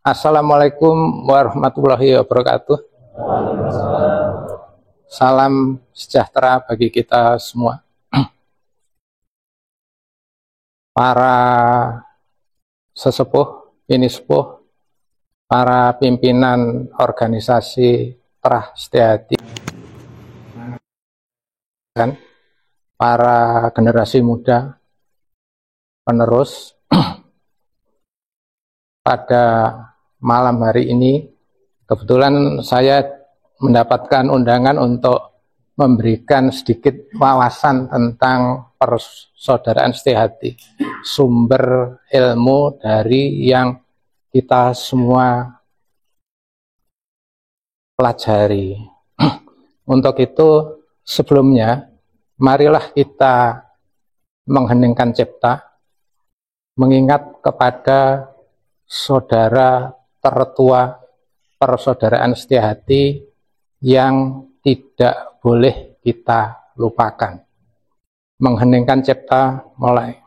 Assalamualaikum warahmatullahi wabarakatuh. Salam sejahtera bagi kita semua. Para sesepuh, pinisepuh, para pimpinan organisasi Terah Setiahati, dan para generasi muda penerus, pada malam hari ini kebetulan saya mendapatkan undangan untuk memberikan sedikit wawasan tentang persaudaraan Setiahati, sumber ilmu dari yang kita semua pelajari. Untuk itu sebelumnya marilah kita mengheningkan cipta, mengingat kepada saudara tertua persaudaraan Setiahati yang tidak boleh kita lupakan. Mengheningkan cipta, mulai.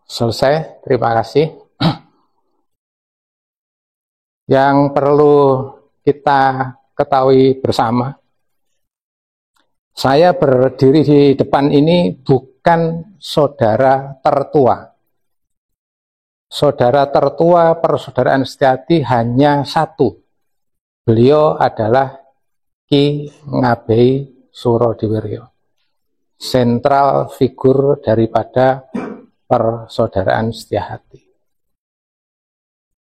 Selesai, terima kasih. Yang perlu kita ketahui bersama, saya berdiri di depan ini bukan saudara tertua. Saudara tertua persaudaraan Setiahati hanya satu. Beliau adalah Ki Ngabei Surodiwiryo, sentral figur daripada persaudaraan Setiahati.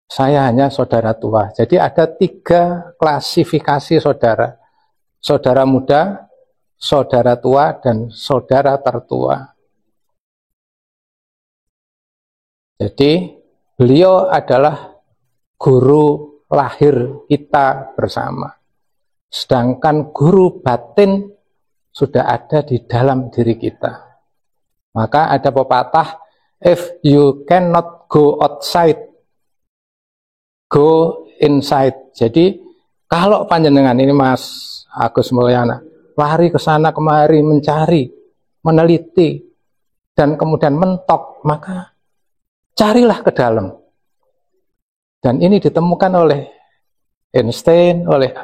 Saya hanya saudara tua. Jadi ada 3 klasifikasi saudara. Saudara muda, saudara tua, dan saudara tertua. Jadi beliau adalah guru lahir kita bersama. Sedangkan guru batin sudah ada di dalam diri kita. Maka ada pepatah, if you cannot go outside, go inside. Jadi kalau panjenengan ini Mas Agus Mulyana lari ke sana kemari mencari, meneliti, dan kemudian mentok, maka carilah ke dalam. Dan ini ditemukan oleh Einstein, oleh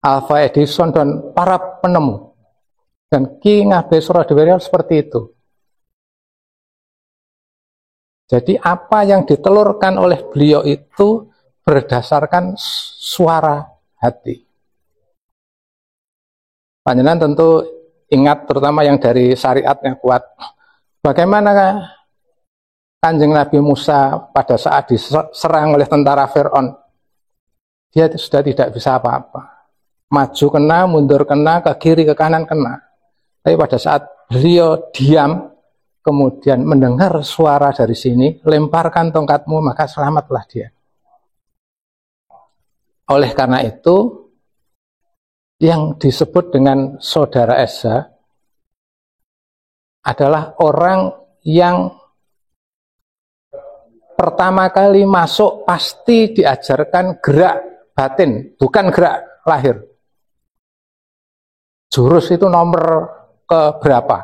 Alva Edison, dan para penemu. Dan Ki Ngabei Surodiwiryo seperti itu. Jadi apa yang ditelurkan oleh beliau itu berdasarkan suara hati. Panjenengan tentu ingat, terutama yang dari syariatnya kuat, bagaimana Kanjeng Nabi Musa pada saat diserang oleh tentara Fir'aun, dia sudah tidak bisa apa-apa. Maju kena, mundur kena, ke kiri ke kanan kena. Tapi pada saat beliau diam, kemudian mendengar suara dari sini, lemparkan tongkatmu, maka selamatlah dia. Oleh karena itu, yang disebut dengan Saudara Esa adalah orang yang pertama kali masuk pasti diajarkan gerak batin, bukan gerak lahir. Jurus itu nomor keberapa?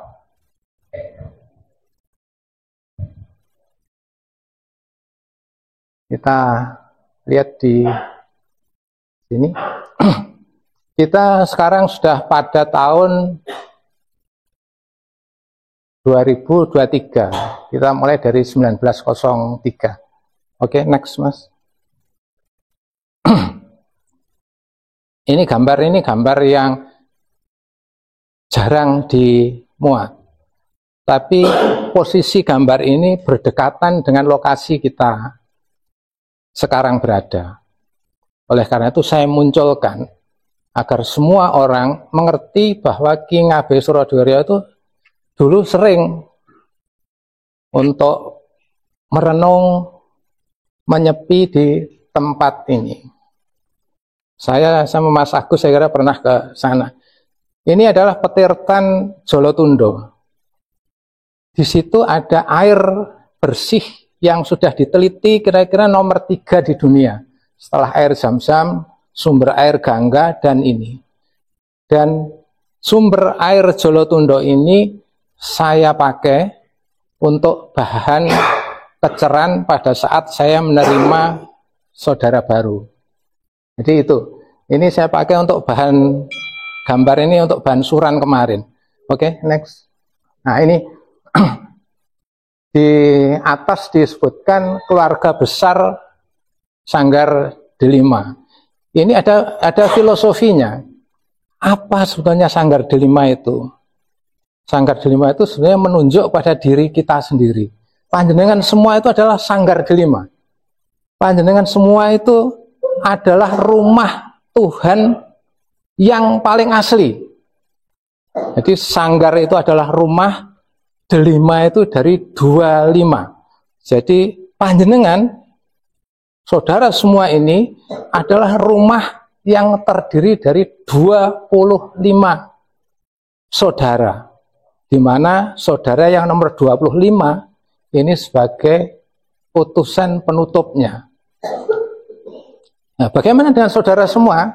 Kita lihat di sini. Kita sekarang sudah pada tahun 2023. Kita mulai dari 1903. Oke, next Mas. Ini gambar yang jarang dimuat. Tapi posisi gambar ini berdekatan dengan lokasi kita sekarang berada. Oleh karena itu saya munculkan agar semua orang mengerti bahwa Ki Ngabei Surodiwiryo itu dulu sering untuk merenung, menyepi di tempat ini. Saya sama Mas Agus saya kira pernah ke sana. Ini adalah Petirtan Jolotundo. Di situ ada air bersih yang sudah diteliti kira-kira nomor 3 di dunia. Setelah air Zam-Zam, sumber air Gangga, dan ini. Dan Sumber air Jolotundo ini saya pakai untuk bahan keceran pada saat saya menerima saudara baru. Jadi itu, ini saya pakai untuk bahan gambar ini untuk bahan suran kemarin. Oke, next. Nah ini di atas disebutkan keluarga besar Sanggar Delima. Ini ada filosofinya. Apa sebetulnya Sanggar Delima itu? Sanggar Delima itu sebenarnya menunjuk pada diri kita sendiri. Panjenengan semua itu adalah Sanggar Delima. Panjenengan semua itu adalah rumah Tuhan yang paling asli. Jadi Sanggar itu adalah rumah, Delima itu dari 25. Jadi panjenengan, saudara semua ini adalah rumah yang terdiri dari 25 saudara. Di mana saudara yang nomor 25 ini sebagai utusan penutupnya. Nah, bagaimana dengan saudara semua?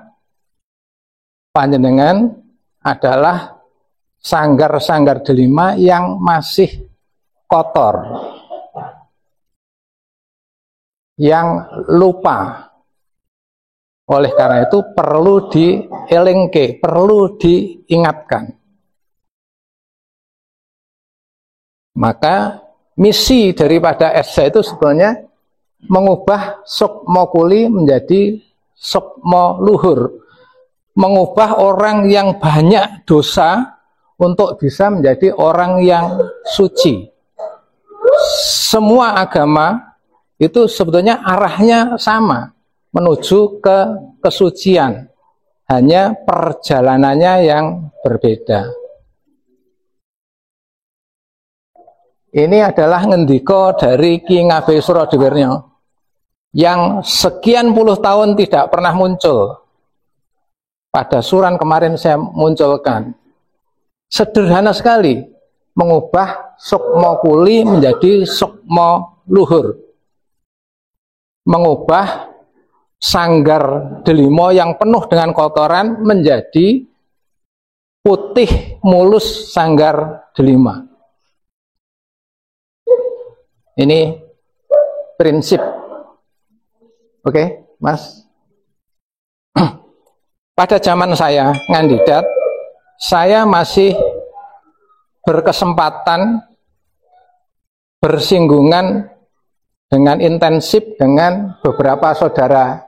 Panjenengan adalah sanggar-sanggar Delima yang masih kotor, yang lupa. Oleh karena itu perlu dielingke, perlu diingatkan. Maka misi daripada Esa itu sebenarnya mengubah sukmo kuli menjadi sukmo luhur. Mengubah orang yang banyak dosa untuk bisa menjadi orang yang suci. Semua agama itu sebetulnya arahnya sama, menuju ke kesucian. Hanya perjalanannya yang berbeda. Ini adalah ngendika dari Ki Ngabei Suradewirya yang sekian puluh tahun tidak pernah muncul. Pada suran kemarin saya munculkan. Sederhana sekali, mengubah sukmo kuli menjadi sukmo luhur. Mengubah Sanggar Delima yang penuh dengan kotoran menjadi putih mulus Sanggar Delima. Ini prinsip. Oke, Mas. Pada zaman saya ngandidat, saya masih berkesempatan bersinggungan dengan intensif dengan beberapa saudara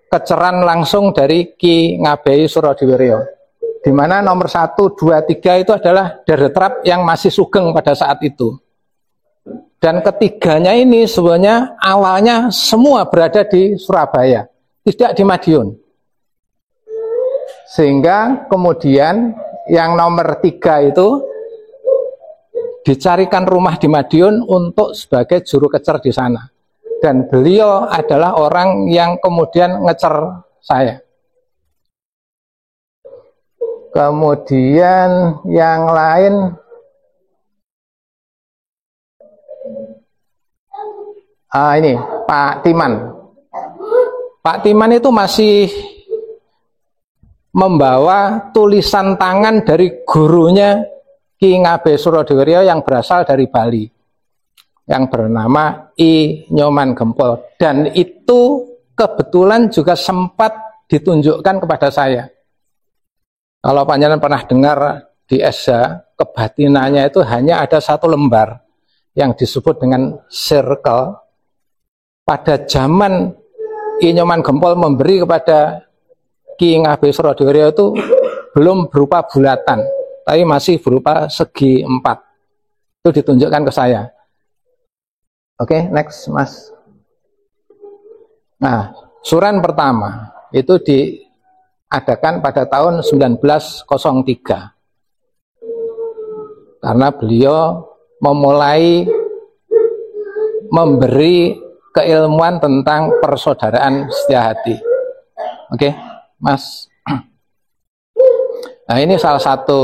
keceran langsung dari Ki Ngabei Suradewirya, di mana nomor 1, 2, 3 itu adalah Deretrap yang masih sugeng pada saat itu. Dan ketiganya ini sebenarnya awalnya semua berada di Surabaya, tidak di Madiun. Sehingga kemudian yang nomor 3 itu dicarikan rumah di Madiun untuk sebagai juru kecer di sana. Dan beliau adalah orang yang kemudian ngecer saya. Kemudian yang lain, ini Pak Timan. Pak Timan itu masih membawa tulisan tangan dari gurunya Ki Ngabei Suradewirya yang berasal dari Bali, yang bernama I Nyoman Gempol, dan itu kebetulan juga sempat ditunjukkan kepada saya. Kalau panjenengan pernah dengar di Esa, kebatinannya itu hanya ada 1 lembar yang disebut dengan circle. Pada zaman I Nyoman Gempol memberi kepada Ki Ngabei Suradewirya itu belum berupa bulatan, tapi masih berupa segi 4. Itu ditunjukkan ke saya. Oke, next, Mas. Nah, suran pertama itu diadakan pada tahun 1903. Karena beliau memulai memberi keilmuan tentang persaudaraan setia hati. Oke, Mas. Nah, ini salah satu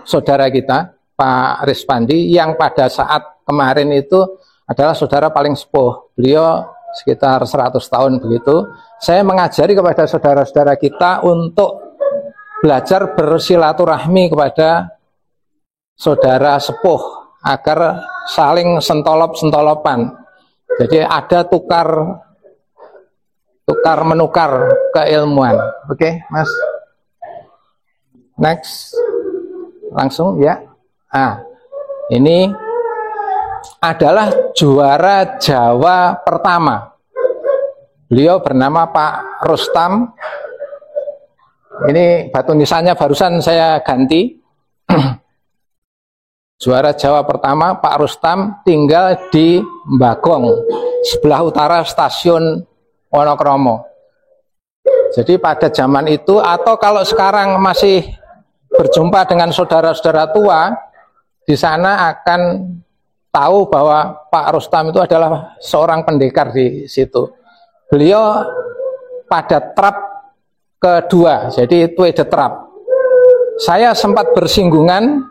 saudara kita, Pak Rispandi, yang pada saat kemarin itu adalah saudara paling sepuh. Beliau sekitar 100 tahun begitu. Saya mengajari kepada saudara-saudara kita untuk belajar bersilaturahmi kepada saudara sepuh agar saling sentolop-sentolopan. Jadi ada tukar menukar keilmuan. Oke, Mas. Next. Langsung ya. Ini adalah juara Jawa pertama. Beliau bernama Pak Rustam. Ini batu nisannya barusan saya ganti. Juara Jawa pertama Pak Rustam, tinggal di Bagong, sebelah utara stasiun Wonokromo. Jadi pada zaman itu, atau kalau sekarang masih berjumpa dengan saudara-saudara tua, di sana akan tahu bahwa Pak Rustam itu adalah seorang pendekar di situ. Beliau pada trap kedua, jadi tweede trap. Saya sempat bersinggungan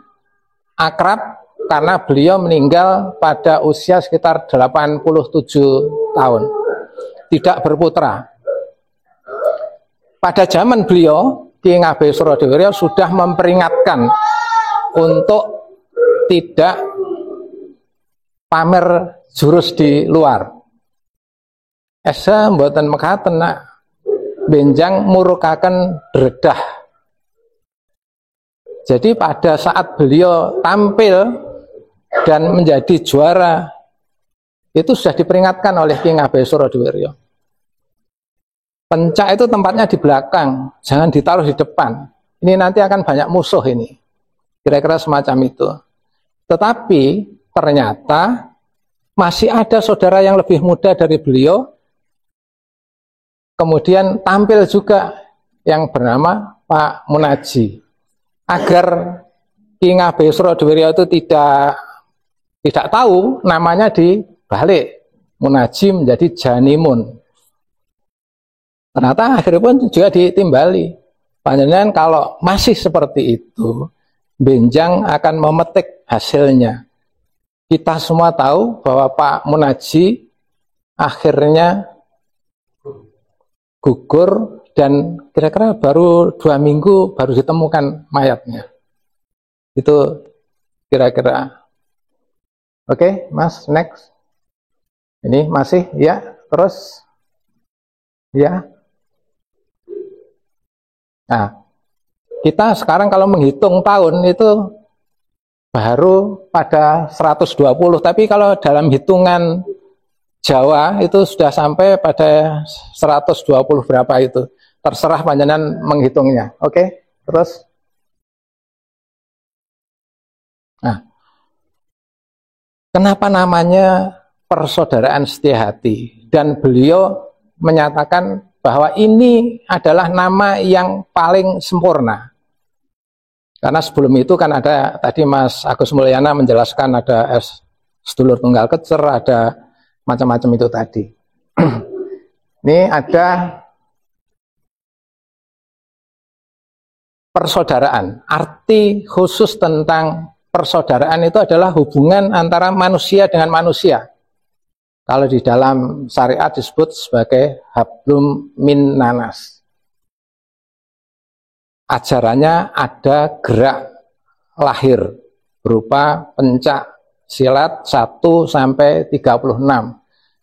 akrab karena beliau meninggal pada usia sekitar 87 tahun, tidak berputra. Pada zaman beliau, Ki Ngabei Surodewerjo sudah memperingatkan untuk tidak pamer jurus di luar. Esa mboten mekaten nak benjang murukaken dredah. Jadi pada saat beliau tampil dan menjadi juara, itu sudah diperingatkan oleh Ki Ngabei Surodewerjo. Pencak itu tempatnya di belakang, jangan ditaruh di depan. Ini nanti akan banyak musuh ini. Kira-kira semacam itu. Tetapi ternyata masih ada saudara yang lebih muda dari beliau, kemudian tampil juga yang bernama Pak Munaji. Agar Ki Ngabei Surodewerjo itu tidak tahu, namanya dibalik, Munaji menjadi Janimun. Ternyata akhirnya pun juga ditimbali. Panjenengan kalau masih seperti itu, benjang akan memetik hasilnya. Kita semua tahu bahwa Pak Munaji akhirnya gugur dan kira-kira baru 2 minggu baru ditemukan mayatnya. Itu kira-kira. Oke, Mas, next. Ini masih ya, terus ya. Nah, kita sekarang kalau menghitung tahun itu baru pada 120, tapi kalau dalam hitungan Jawa itu sudah sampai pada 120 berapa itu. Terserah panjenengan menghitungnya. Oke, terus. Nah, kenapa namanya Persaudaraan Setiahati? Dan beliau menyatakan bahwa ini adalah nama yang paling sempurna. Karena sebelum itu kan ada, tadi Mas Agus Mulyana menjelaskan ada sedulur tunggal kecer, ada macam-macam itu tadi. Ini ada persaudaraan. Arti khusus tentang persaudaraan itu adalah hubungan antara manusia dengan manusia. Kalau di dalam syariat disebut sebagai hablum min nanas. Ajarannya ada gerak lahir berupa pencak silat 1 sampai 36.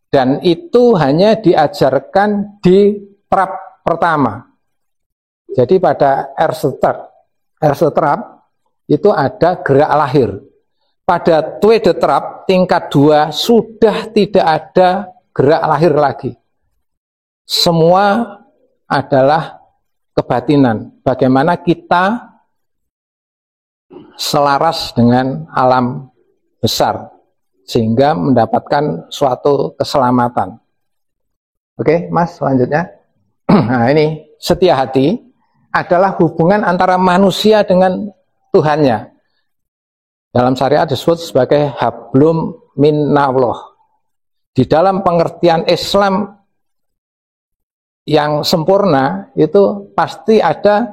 Dan itu hanya diajarkan di trap pertama. Jadi pada Ersetrap itu ada gerak lahir. Pada tweede trap tingkat 2 sudah tidak ada gerak lahir lagi. Semua adalah kebatinan. Bagaimana kita selaras dengan alam besar sehingga mendapatkan suatu keselamatan. Oke, Mas, selanjutnya. Nah, ini setia hati adalah hubungan antara manusia dengan Tuhannya. Dalam syariat disebut sebagai hablum minallah. Di dalam pengertian Islam yang sempurna itu pasti ada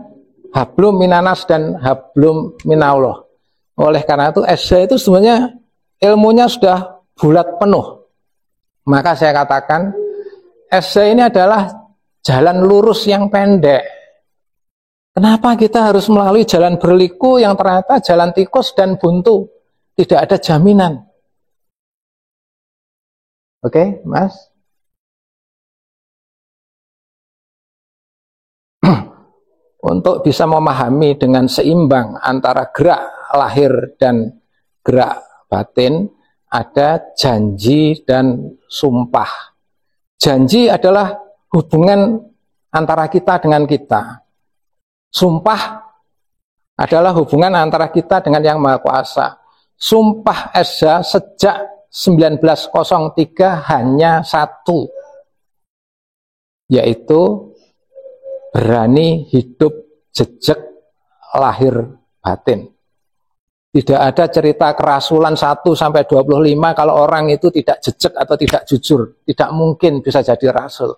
hablum minanas dan hablum minallah. Oleh karena itu SJ itu sebenarnya ilmunya sudah bulat penuh. Maka saya katakan SJ ini adalah jalan lurus yang pendek. Kenapa kita harus melalui jalan berliku yang ternyata jalan tikus dan buntu? Tidak ada jaminan. Oke, Mas? Untuk bisa memahami dengan seimbang antara gerak lahir dan gerak batin, ada janji dan sumpah. Janji adalah hubungan antara kita dengan kita. Sumpah adalah hubungan antara kita dengan Yang Maha Kuasa. Sumpah Esa sejak 1903 hanya satu, yaitu berani hidup jejak lahir batin. Tidak ada cerita kerasulan 1 sampai 25 kalau orang itu tidak jejak atau tidak jujur. Tidak mungkin bisa jadi rasul.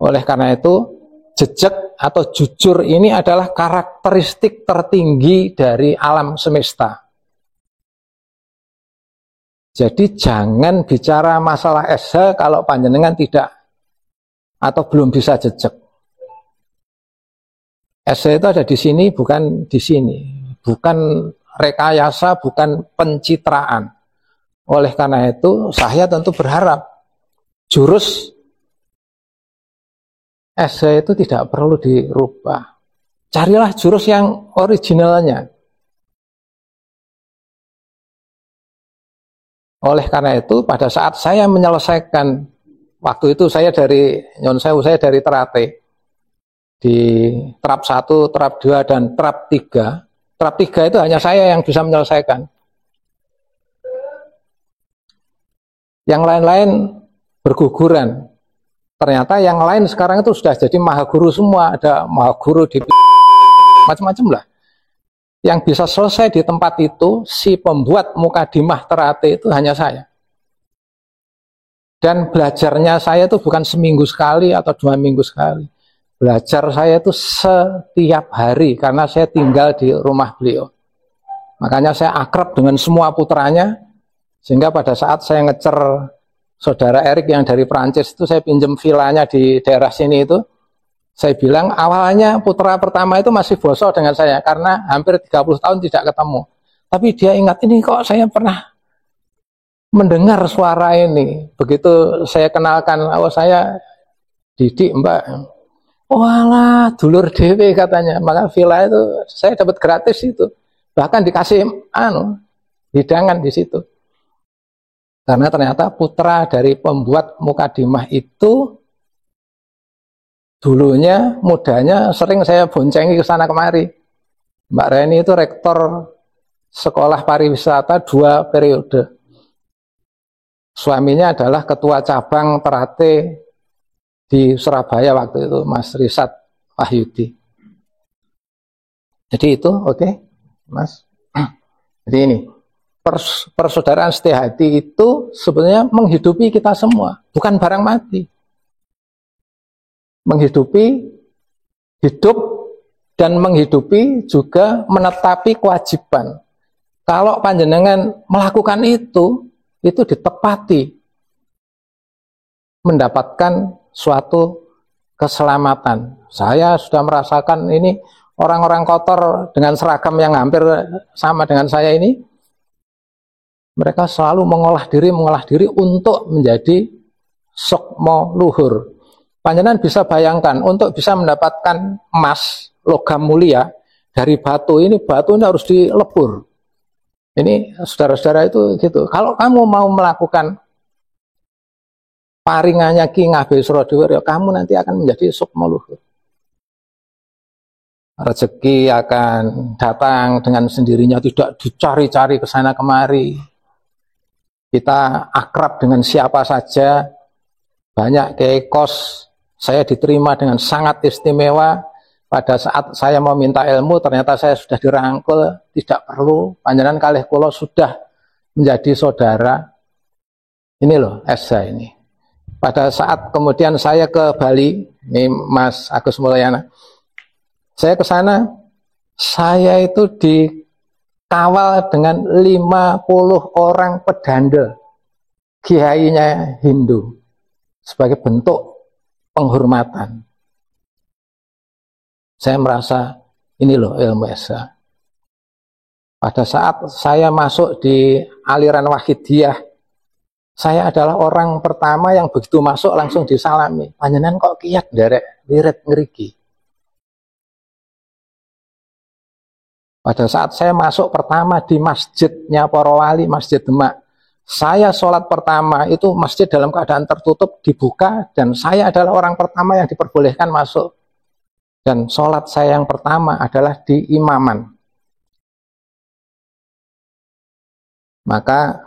Oleh karena itu, jejak atau jujur ini adalah karakteristik tertinggi dari alam semesta. Jadi jangan bicara masalah SH kalau panjenengan tidak atau belum bisa jejak. SH itu ada di sini, bukan di sini. Bukan rekayasa, bukan pencitraan. Oleh karena itu, saya tentu berharap jurus SH itu tidak perlu dirubah. Carilah jurus yang originalnya. Oleh karena itu, pada saat saya menyelesaikan, waktu itu saya dari Nyon Sewu, saya dari Terate, di Trap 1, Trap 2, dan Trap 3. Trap 3 itu hanya saya yang bisa menyelesaikan. Yang lain-lain berguguran. Ternyata yang lain sekarang itu sudah jadi mahaguru semua. Ada mahaguru di macam-macam lah. Yang bisa selesai di tempat itu, si pembuat Mukadimah Terate itu hanya saya. Dan belajarnya saya itu bukan seminggu sekali atau 2 minggu sekali. Belajar saya itu setiap hari karena saya tinggal di rumah beliau. Makanya saya akrab dengan semua putranya, sehingga pada saat saya ngecer saudara Erik yang dari Prancis itu, saya pinjam vilanya di daerah sini itu, saya bilang awalnya putra pertama itu masih bosok dengan saya karena hampir 30 tahun tidak ketemu. Tapi dia ingat, ini kok saya pernah mendengar suara ini. Begitu saya kenalkan, oh saya Didik Mbak. Walah, dulur dewe katanya. Maka villa itu saya dapat gratis itu. Bahkan dikasih hidangan di situ. Karena ternyata putra dari pembuat Mukadimah itu dulunya, mudanya sering saya boncengi ke sana kemari. Mbak Reni itu rektor sekolah pariwisata 2 periode. Suaminya adalah ketua cabang Terate di Surabaya waktu itu, Mas Risat Wahyudi. Jadi itu, oke, Mas. Jadi ini, persaudaraan setia hati itu sebenarnya menghidupi kita semua, bukan barang mati. Menghidupi, hidup, dan menghidupi juga menetapi kewajiban. Kalau panjenengan melakukan itu ditepati, mendapatkan suatu keselamatan. Saya sudah merasakan ini, orang-orang kotor dengan seragam yang hampir sama dengan saya ini, mereka selalu mengolah diri untuk menjadi sukmo luhur. Panjenengan bisa bayangkan, untuk bisa mendapatkan emas, logam mulia dari batu ini harus dilebur. Ini saudara-saudara itu gitu. Kalau kamu mau melakukan paringannya Ki Ngabei Suradewara, kamu nanti akan menjadi sukmo luhur. Rezeki akan datang dengan sendirinya, tidak dicari-cari ke sana kemari. Kita akrab dengan siapa saja, banyak kiai kos, saya diterima dengan sangat istimewa. Pada saat saya mau minta ilmu, ternyata saya sudah dirangkul, tidak perlu, panjenengan kalih kula sudah menjadi saudara. Ini loh, Esa ini. Pada saat kemudian saya ke Bali, ini Mas Agus Mulyana, saya ke sana, saya itu dikawal dengan 50 orang pedanda, kiainya Hindu, sebagai bentuk penghormatan. saya merasa ini loh ilmu SH. Pada saat saya masuk di aliran Wahidiyah, saya adalah orang pertama yang begitu masuk langsung disalami. Panjenengan kok kiat derek wirid ngeriki. Pada saat saya masuk pertama di masjidnya para wali, Masjid Demak, saya sholat pertama itu masjid dalam keadaan tertutup dibuka dan saya adalah orang pertama yang diperbolehkan masuk. Dan sholat saya yang pertama adalah di imaman. Maka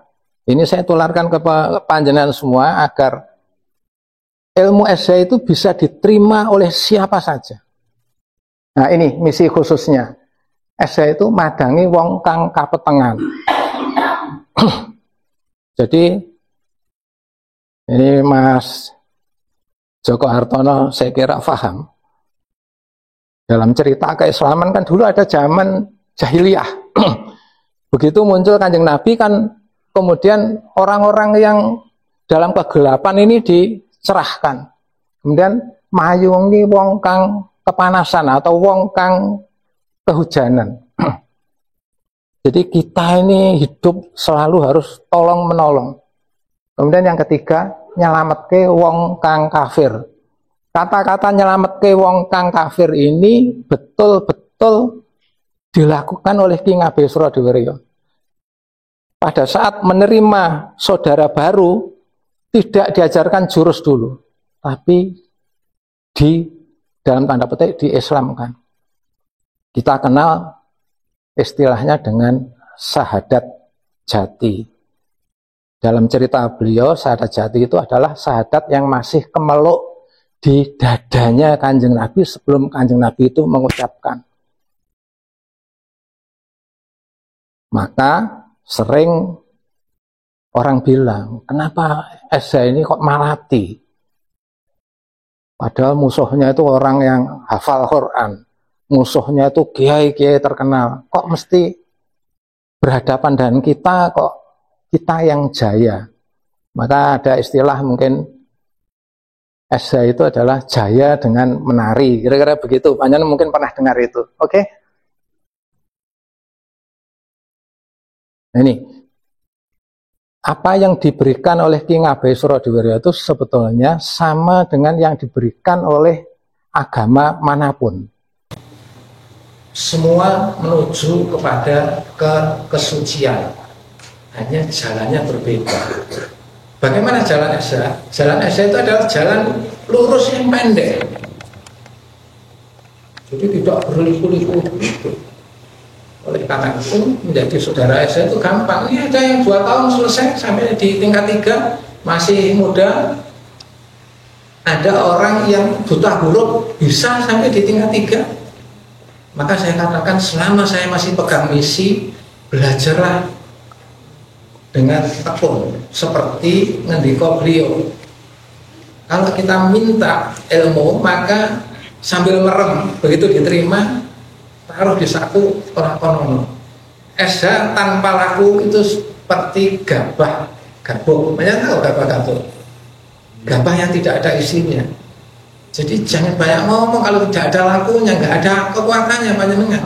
ini saya tularkan ke panjenengan semua agar ilmu SH itu bisa diterima oleh siapa saja. Nah ini misi khususnya. SH itu madangi wong kang kapetengan. Jadi ini Mas Joko Hartono saya kira paham. Dalam cerita keislaman kan dulu ada zaman jahiliyah. Begitu muncul Kanjeng Nabi kan kemudian orang-orang yang dalam kegelapan ini dicerahkan. Kemudian mayungi wong kang kepanasan atau wong kang kehujanan. Jadi kita ini hidup selalu harus tolong menolong. Kemudian yang ketiga, nyelametke wong kang kafir. Kata-kata nyelametke wong kang kafir ini betul-betul dilakukan oleh Ki Ngabei Suradewiryo. Pada saat menerima saudara baru, tidak diajarkan jurus dulu, tapi dalam tanda petik diislamkan. Kita kenal istilahnya dengan sahadat jati. Dalam cerita beliau, sahadat jati itu adalah sahadat yang masih kemeluk di dadanya Kanjeng Nabi sebelum Kanjeng Nabi itu mengucapkan. Maka sering orang bilang, kenapa SH ini kok malati? Padahal musuhnya itu orang yang hafal Quran, musuhnya itu kiai-kiai terkenal. Kok mesti berhadapan dengan kita, kok kita yang jaya? Maka ada istilah mungkin SH itu adalah jaya dengan menari, kira-kira begitu. Panjenengan mungkin pernah dengar itu, oke? Ini apa yang diberikan oleh Ki Ngabei Suradewiryo itu sebetulnya sama dengan yang diberikan oleh agama manapun. Semua menuju kepada kesucian, hanya jalannya berbeda. Bagaimana jalan Esa? Jalan Esa itu adalah jalan lurus yang pendek, jadi tidak berliku-liku. Oleh karena itu menjadi saudara Esa itu gampang. Ini ada yang 2 tahun selesai sampai di tingkat 3 masih muda. Ada orang yang buta huruf bisa sampai di tingkat 3. Maka saya katakan selama saya masih pegang misi, belajarlah dengan tekun seperti ngendika beliau. Kalau kita minta ilmu maka sambil merem, begitu diterima taruh di saku orang kono. SH tanpa laku itu seperti gabah gabung. Banyak tahu gabah gabung? Gabah yang tidak ada isinya. Jadi jangan banyak ngomong kalau tidak ada lakunya, nggak ada kekuatannya panjenengan.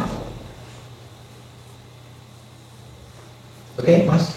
Oke, Mas.